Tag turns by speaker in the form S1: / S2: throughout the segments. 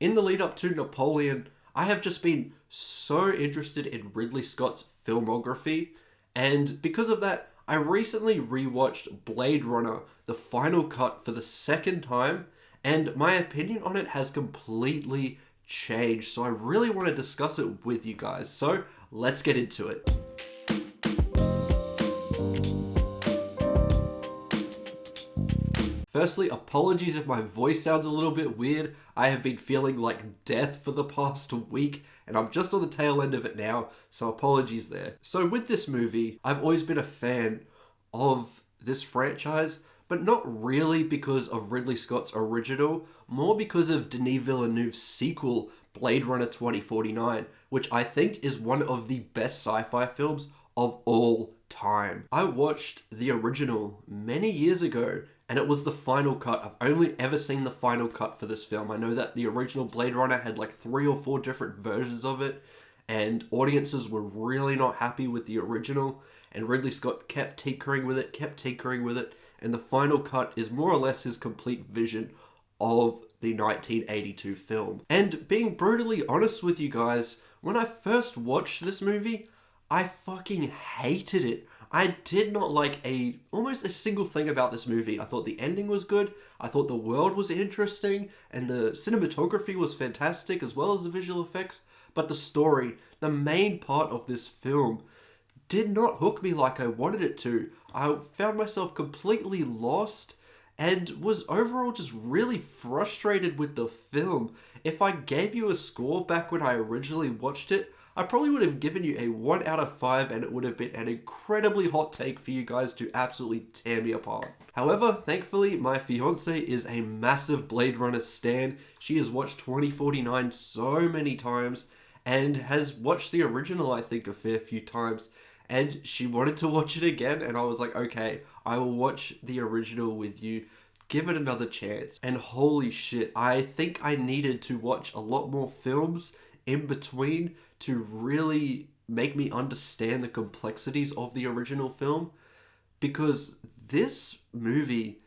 S1: In the lead up to Napoleon, I have just been so interested in Ridley Scott's filmography, and because of that, I recently rewatched Blade Runner, the final cut, for the second time, and my opinion on it has completely changed, so I really want to discuss it with you guys. So let's get into it. Firstly, apologies if my voice sounds a little bit weird. I have been feeling like death for the past week, and I'm just on the tail end of it now, so apologies there. So with this movie, I've always been a fan of this franchise, but not really because of Ridley Scott's original, more because of Denis Villeneuve's sequel, Blade Runner 2049, which I think is one of the best sci-fi films of all time. I watched the original many years ago, and it was the final cut. I've only ever seen the final cut for this film. I know that the original Blade Runner had like 3 or 4 different versions of it, and audiences were really not happy with the original, and Ridley Scott kept tinkering with it, and the final cut is more or less his complete vision of the 1982 film. And being brutally honest with you guys, when I first watched this movie, I fucking hated it. I did not like almost a single thing about this movie. I thought the ending was good, I thought the world was interesting, and the cinematography was fantastic, as well as the visual effects, but the story, the main part of this film, did not hook me like I wanted it to. I found myself completely lost, and was overall just really frustrated with the film. If I gave you a score back when I originally watched it, I probably would have given you a 1 out of 5, and it would have been an incredibly hot take for you guys to absolutely tear me apart. However, thankfully, my fiance is a massive Blade Runner stan. She has watched 2049 so many times, and has watched the original, I think, a fair few times. And she wanted to watch it again, and I was like, okay, I will watch the original with you. Give it another chance. And holy shit, I think I needed to watch a lot more films in between to really make me understand the complexities of the original film, because this movie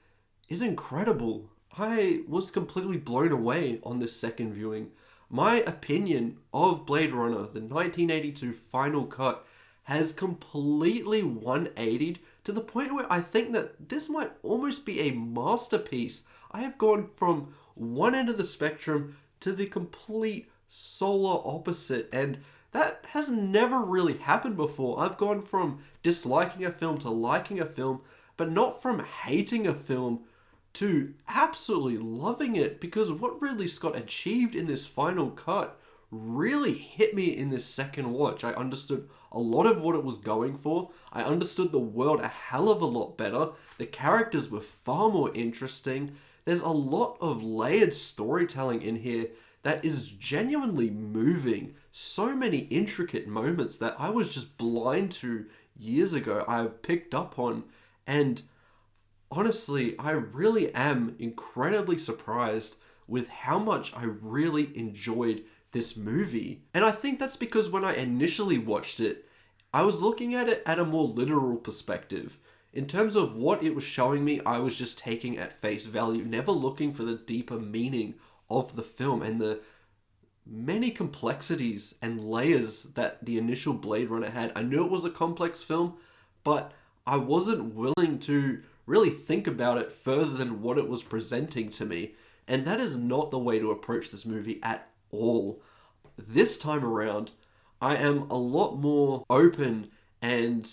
S1: is incredible. I was completely blown away on this second viewing. My opinion of Blade Runner, the 1982 final cut, has completely 180'd to the point where I think that this might almost be a masterpiece. I have gone from one end of the spectrum to the complete solar opposite, and that has never really happened before. I've gone from disliking a film to liking a film, but not from hating a film to absolutely loving it, because what Ridley Scott achieved in this final cut really hit me in this second watch. I understood a lot of what it was going for. I understood the world a hell of a lot better. The characters were far more interesting. There's a lot of layered storytelling in here that is genuinely moving. So many intricate moments that I was just blind to years ago, I've picked up on. And honestly, I really am incredibly surprised with how much I really enjoyed this movie. And I think that's because when I initially watched it, I was looking at it at a more literal perspective. In terms of what it was showing me, I was just taking at face value, never looking for the deeper meaning of the film and the many complexities and layers that the initial Blade Runner had. I knew it was a complex film, but I wasn't willing to really think about it further than what it was presenting to me. And that is not the way to approach this movie at all. This time around, I am a lot more open and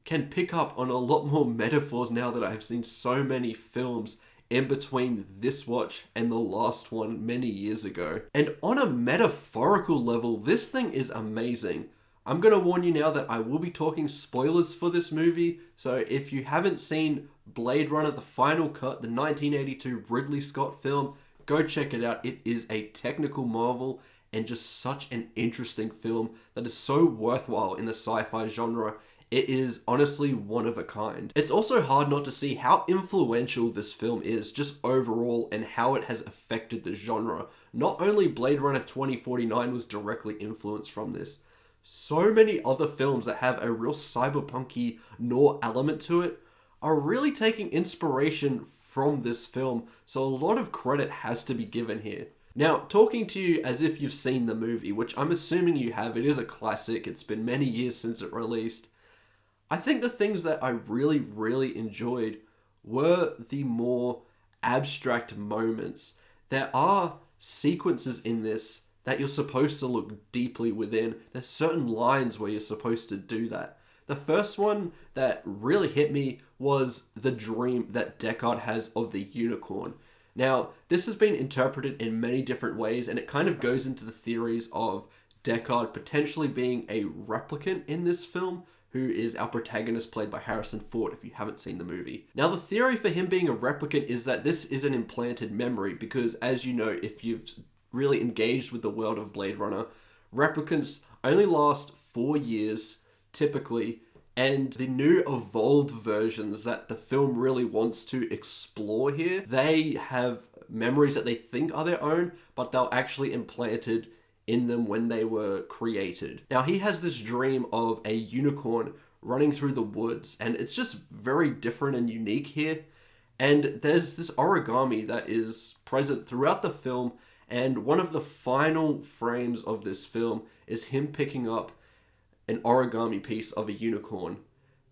S1: can pick up on a lot more metaphors now that I've seen so many films in between this watch and the last one many years ago. And on a metaphorical level, this thing is amazing. I'm going to warn you now that I will be talking spoilers for this movie, so if you haven't seen Blade Runner, the final cut, the 1982 Ridley Scott film, go check it out. It is a technical marvel and just such an interesting film that is so worthwhile in the sci-fi genre. It is honestly one of a kind. It's also hard not to see how influential this film is just overall and how it has affected the genre. Not only Blade Runner 2049 was directly influenced from this, so many other films that have a real cyberpunky noir element to it are really taking inspiration from this film, so a lot of credit has to be given here. Now, talking to you as if you've seen the movie, which I'm assuming you have, it is a classic, it's been many years since it released. I think the things that I really, really enjoyed were the more abstract moments. There are sequences in this that you're supposed to look deeply within. There's certain lines where you're supposed to do that. The first one that really hit me was the dream that Deckard has of the unicorn. Now, this has been interpreted in many different ways, and it kind of goes into the theories of Deckard potentially being a replicant in this film, who is our protagonist played by Harrison Ford, if you haven't seen the movie. Now, the theory for him being a replicant is that this is an implanted memory, because as you know, if you've really engaged with the world of Blade Runner, replicants only last 4 years, typically, and the new evolved versions that the film really wants to explore here, they have memories that they think are their own, but they're actually implanted in them when they were created. Now, he has this dream of a unicorn running through the woods, and it's just very different and unique here. And there's this origami that is present throughout the film, and one of the final frames of this film is him picking up an origami piece of a unicorn.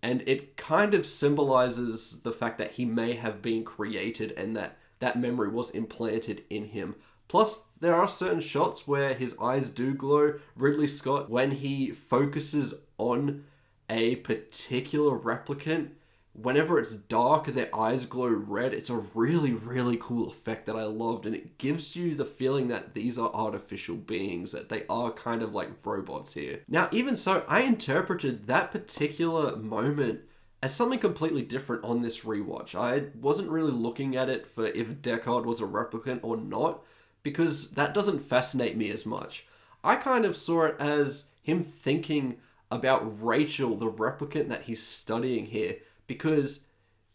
S1: And it kind of symbolizes the fact that he may have been created and that that memory was implanted in him. Plus, there are certain shots where his eyes do glow. Ridley Scott, when he focuses on a particular replicant, whenever it's dark, their eyes glow red. It's a really, really cool effect that I loved, and it gives you the feeling that these are artificial beings, that they are kind of like robots here. Now, even so, I interpreted that particular moment as something completely different on this rewatch. I wasn't really looking at it for if Deckard was a replicant or not, because that doesn't fascinate me as much. I kind of saw it as him thinking about Rachel, the replicant that he's studying here, because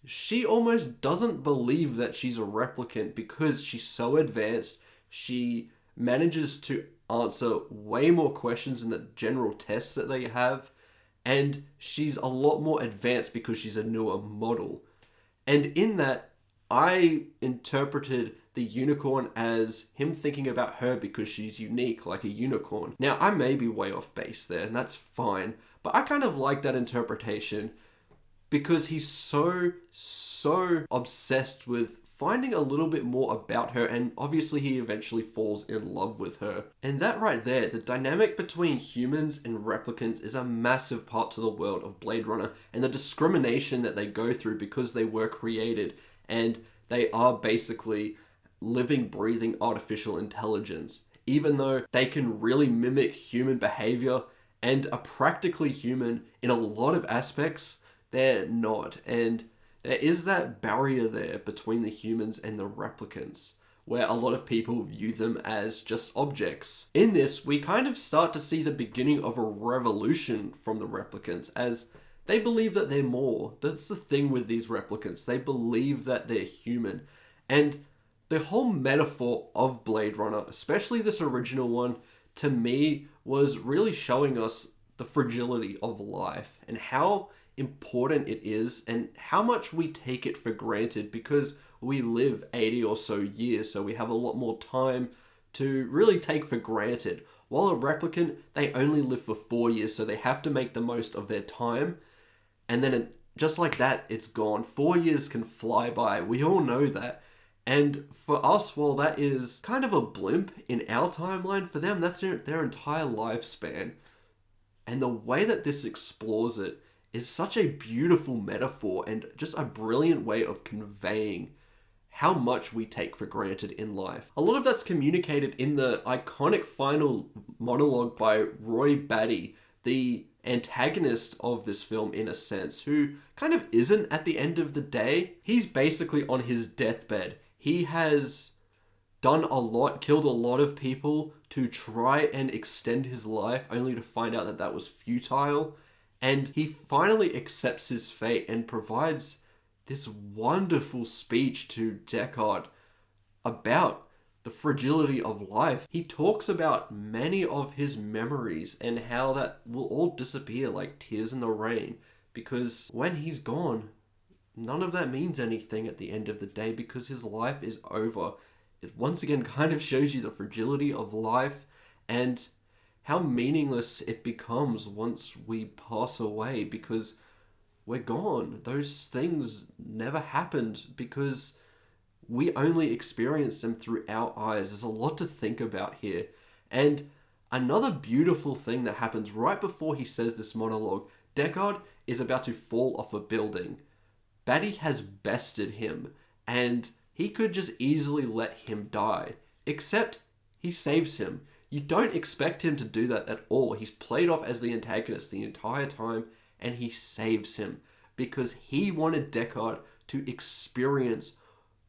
S1: she almost doesn't believe that she's a replicant because she's so advanced. She manages to answer way more questions in the general tests that they have, and she's a lot more advanced because she's a newer model. And in that, I interpreted the unicorn as him thinking about her because she's unique, like a unicorn. Now, I may be way off base there, and that's fine, but I kind of like that interpretation because he's so obsessed with finding a little bit more about her, and obviously he eventually falls in love with her. And that right there, the dynamic between humans and replicants is a massive part to the world of Blade Runner, and the discrimination that they go through because they were created, and they are basically living, breathing artificial intelligence, even though they can really mimic human behavior and are practically human in a lot of aspects. They're not, and there is that barrier there between the humans and the replicants, where a lot of people view them as just objects. In this, we kind of start to see the beginning of a revolution from the replicants, as they believe that they're more. That's the thing with these replicants. They believe that they're human. And the whole metaphor of Blade Runner, especially this original one, to me was really showing us the fragility of life and how important it is and how much we take it for granted because we live 80 or so years, so we have a lot more time to really take for granted. While a replicant, they only live for 4 years, so they have to make the most of their time, and then just like that, it's gone. 4 years can fly by, we all know that. And for us, while that is kind of a blimp in our timeline, for them, that's their entire lifespan. And the way that this explores it is such a beautiful metaphor and just a brilliant way of conveying how much we take for granted in life. A lot of that's communicated in the iconic final monologue by Roy Batty, the antagonist of this film in a sense, who kind of isn't at the end of the day. He's basically on his deathbed. He has done a lot, killed a lot of people to try and extend his life, only to find out that that was futile. And he finally accepts his fate and provides this wonderful speech to Deckard about the fragility of life. He talks about many of his memories and how that will all disappear like tears in the rain, because when he's gone, none of that means anything at the end of the day because his life is over. it once again kind of shows you the fragility of life and how meaningless it becomes once we pass away, because we're gone. Those things never happened because we only experience them through our eyes. There's a lot to think about here. And another beautiful thing that happens right before he says this monologue, Deckard is about to fall off a building. Batty has bested him, and he could just easily let him die. Except he saves him. You don't expect him to do that at all. He's played off as the antagonist the entire time, and he saves him because he wanted Deckard to experience,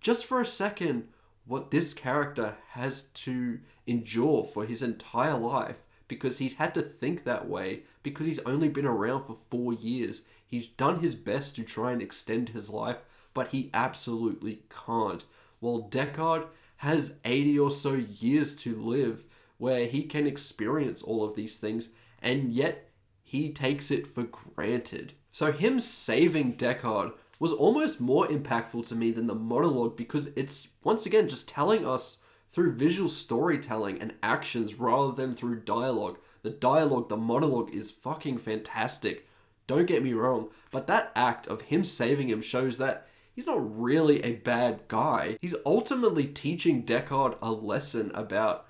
S1: just for a second, what this character has to endure for his entire life, because he's had to think that way because he's only been around for 4 years. He's done his best to try and extend his life, but he absolutely can't. While Deckard has 80 or so years to live where he can experience all of these things, and yet he takes it for granted. So him saving Deckard was almost more impactful to me than the monologue, because it's, once again, just telling us through visual storytelling and actions rather than through dialogue. The dialogue, the monologue is fucking fantastic. Don't get me wrong, but that act of him saving him shows that he's not really a bad guy. He's ultimately teaching Deckard a lesson about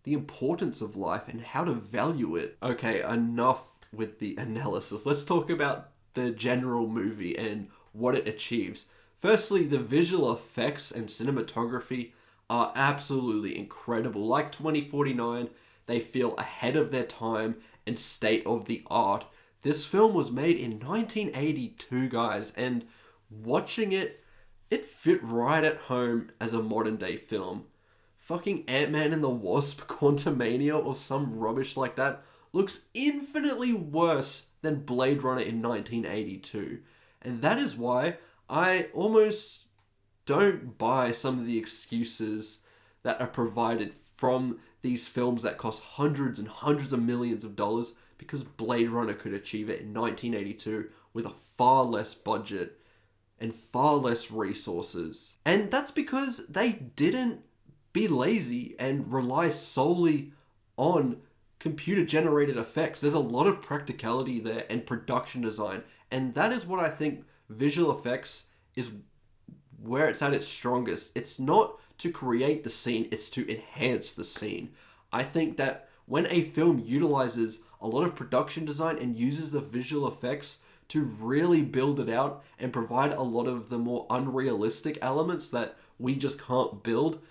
S1: the importance of life and how to value it. Okay, enough with the analysis. Let's talk about the general movie and what it achieves. Firstly, the visual effects and cinematography are absolutely incredible. Like 2049, they feel ahead of their time and state of the art. This film was made in 1982, guys, and watching it, it fit right at home as a modern day film. Fucking Ant-Man and the Wasp, Quantumania, or some rubbish like that looks infinitely worse than Blade Runner in 1982. And that is why I almost don't buy some of the excuses that are provided from these films that cost hundreds and hundreds of millions of dollars, because Blade Runner could achieve it in 1982 with a far less budget and far less resources. And that's because they didn't be lazy and rely solely on computer-generated effects. There's a lot of practicality there and production design, and that is what I think visual effects is where it's at its strongest. It's not to create the scene, it's to enhance the scene. I think that when a film utilizes a lot of production design and uses the visual effects to really build it out and provide a lot of the more unrealistic elements that we just can't build,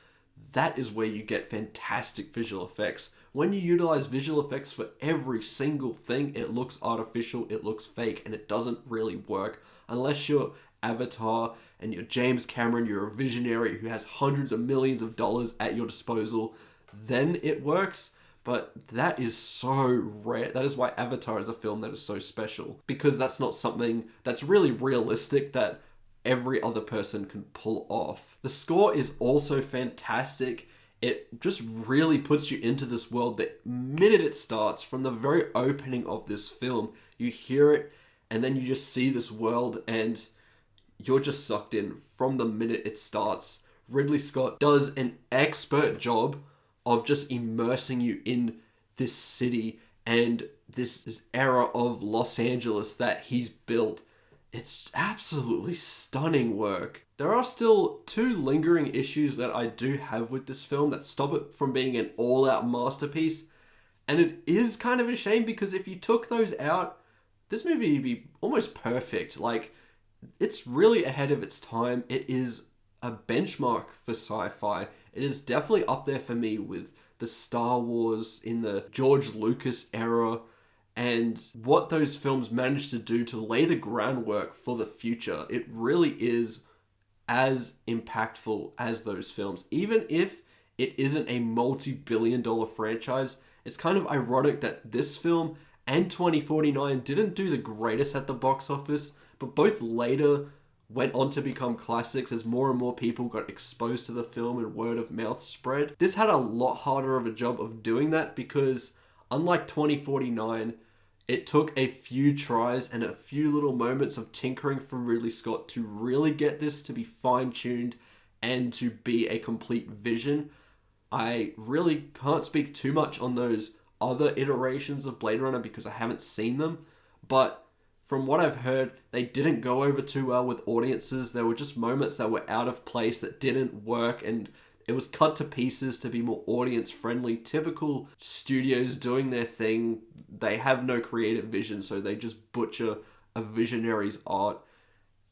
S1: that is where you get fantastic visual effects. When you utilize visual effects for every single thing, it looks artificial, it looks fake, and it doesn't really work unless you're Avatar and you're James Cameron, you're a visionary who has hundreds of millions of dollars at your disposal. Then it works, but that is so rare. That is why Avatar is a film that is so special, because that's not something that's really realistic that every other person can pull off. The score is also fantastic. It just really puts you into this world the minute it starts. From the very opening of this film, you hear it and then you just see this world and you're just sucked in from the minute it starts. Ridley Scott does an expert job of just immersing you in this city and this era of Los Angeles that he's built. It's absolutely stunning work. There are still 2 lingering issues that I do have with this film that stop it from being an all-out masterpiece. And it is kind of a shame, because if you took those out, this movie would be almost perfect. Like, it's really ahead of its time. It is a benchmark for sci-fi. It is definitely up there for me with the Star Wars in the George Lucas era, and what those films managed to do to lay the groundwork for the future. It really is as impactful as those films. Even if it isn't a multi-billion-dollar franchise, it's kind of ironic that this film and 2049 didn't do the greatest at the box office, but both later went on to become classics as more and more people got exposed to the film and word of mouth spread. This had a lot harder of a job of doing that, because unlike 2049, it took a few tries and a few little moments of tinkering from Ridley Scott to really get this to be fine-tuned and to be a complete vision. I really can't speak too much on those other iterations of Blade Runner because I haven't seen them, but from what I've heard, they didn't go over too well with audiences. There were just moments that were out of place that didn't work, and it was cut to pieces to be more audience friendly. Typical studios doing their thing, they have no creative vision, so they just butcher a visionary's art.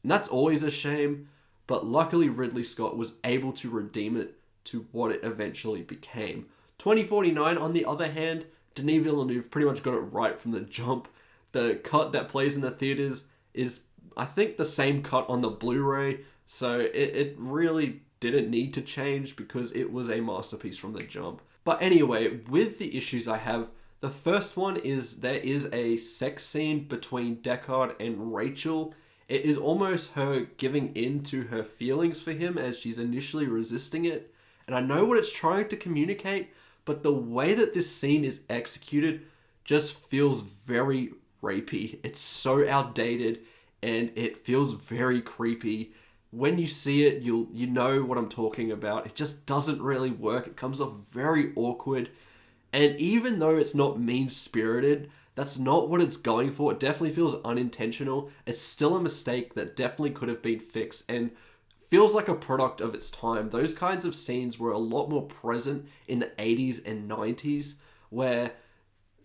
S1: And that's always a shame, but luckily Ridley Scott was able to redeem it to what it eventually became. 2049, on the other hand, Denis Villeneuve pretty much got it right from the jump. The cut that plays in the theaters is, I think, the same cut on the Blu-ray, so it really didn't need to change because it was a masterpiece from the jump. But anyway, with the issues I have, the first one is there is a sex scene between Deckard and Rachel. It is almost her giving in to her feelings for him as she's initially resisting it. And I know what it's trying to communicate, but the way that this scene is executed just feels very rapey. It's so outdated and it feels very creepy. When you see it, you know what I'm talking about. It just doesn't really work. It comes off very awkward. And even though it's not mean-spirited, that's not what it's going for. It definitely feels unintentional. It's still a mistake that definitely could have been fixed and feels like a product of its time. Those kinds of scenes were a lot more present in the 80s and 90s, where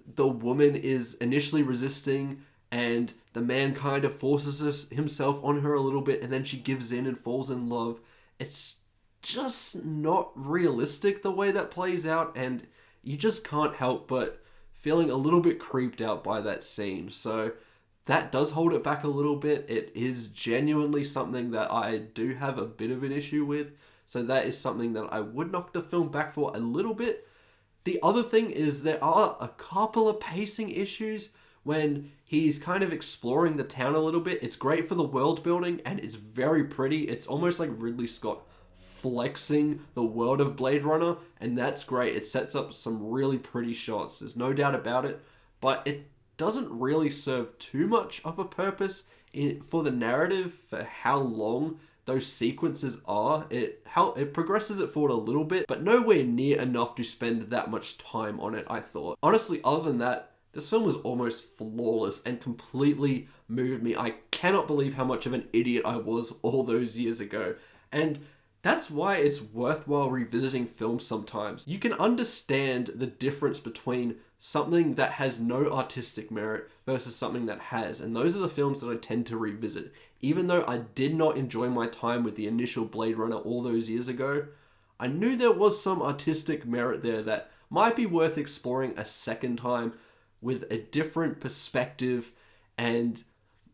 S1: the woman is initially resisting and the man kind of forces himself on her a little bit and then she gives in and falls in love. It's just not realistic the way that plays out, and you just can't help but feeling a little bit creeped out by that scene. So that does hold it back a little bit. It is genuinely something that I do have a bit of an issue with. So that is something that I would knock the film back for a little bit. The other thing is there are a couple of pacing issues when he's kind of exploring the town a little bit. It's great for the world building and it's very pretty. It's almost like Ridley Scott flexing the world of Blade Runner, and that's great. It sets up some really pretty shots. There's no doubt about it, but it doesn't really serve too much of a purpose for the narrative for how long those sequences are. It progresses it forward a little bit, but nowhere near enough to spend that much time on it, I thought. Honestly, other than that, this film was almost flawless and completely moved me. I cannot believe how much of an idiot I was all those years ago. And that's why it's worthwhile revisiting films sometimes. You can understand the difference between something that has no artistic merit versus something that has. And those are the films that I tend to revisit. Even though I did not enjoy my time with the initial Blade Runner all those years ago, I knew there was some artistic merit there that might be worth exploring a second time with a different perspective and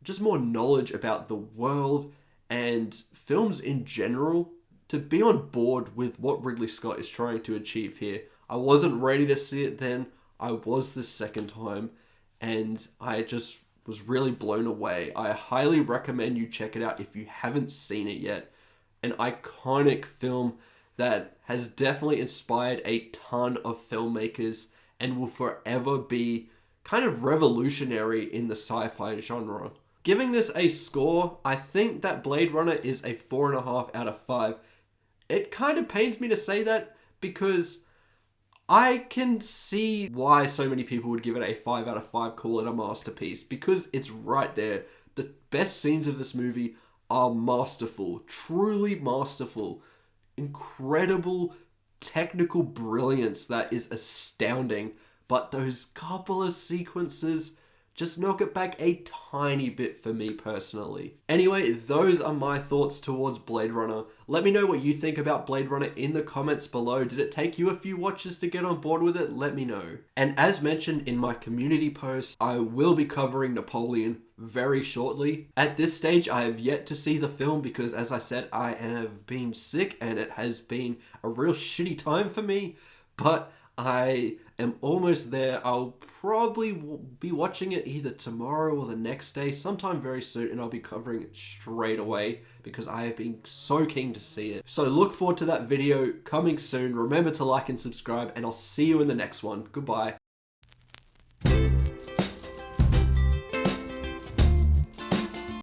S1: just more knowledge about the world and films in general, to be on board with what Ridley Scott is trying to achieve here. I wasn't ready to see it then. I was the second time, and I just was really blown away. I highly recommend you check it out if you haven't seen it yet. An iconic film that has definitely inspired a ton of filmmakers and will forever be kind of revolutionary in the sci-fi genre. Giving this a score, I think that Blade Runner is a 4.5 out of 5. It kind of pains me to say that because I can see why so many people would give it a 5 out of 5, call it a masterpiece, because it's right there. The best scenes of this movie are masterful, truly masterful, incredible technical brilliance that is astounding, but those couple of sequences just knock it back a tiny bit for me personally. Anyway, those are my thoughts towards Blade Runner. Let me know what you think about Blade Runner in the comments below. Did it take you a few watches to get on board with it? Let me know. And as mentioned in my community post, I will be covering Napoleon very shortly. At this stage, I have yet to see the film because, as I said, I have been sick and it has been a real shitty time for me, but I am almost there. I'll probably be watching it either tomorrow or the next day, sometime very soon, and I'll be covering it straight away because I have been so keen to see it. So look forward to that video coming soon. Remember to like and subscribe, and I'll see you in the next one. Goodbye.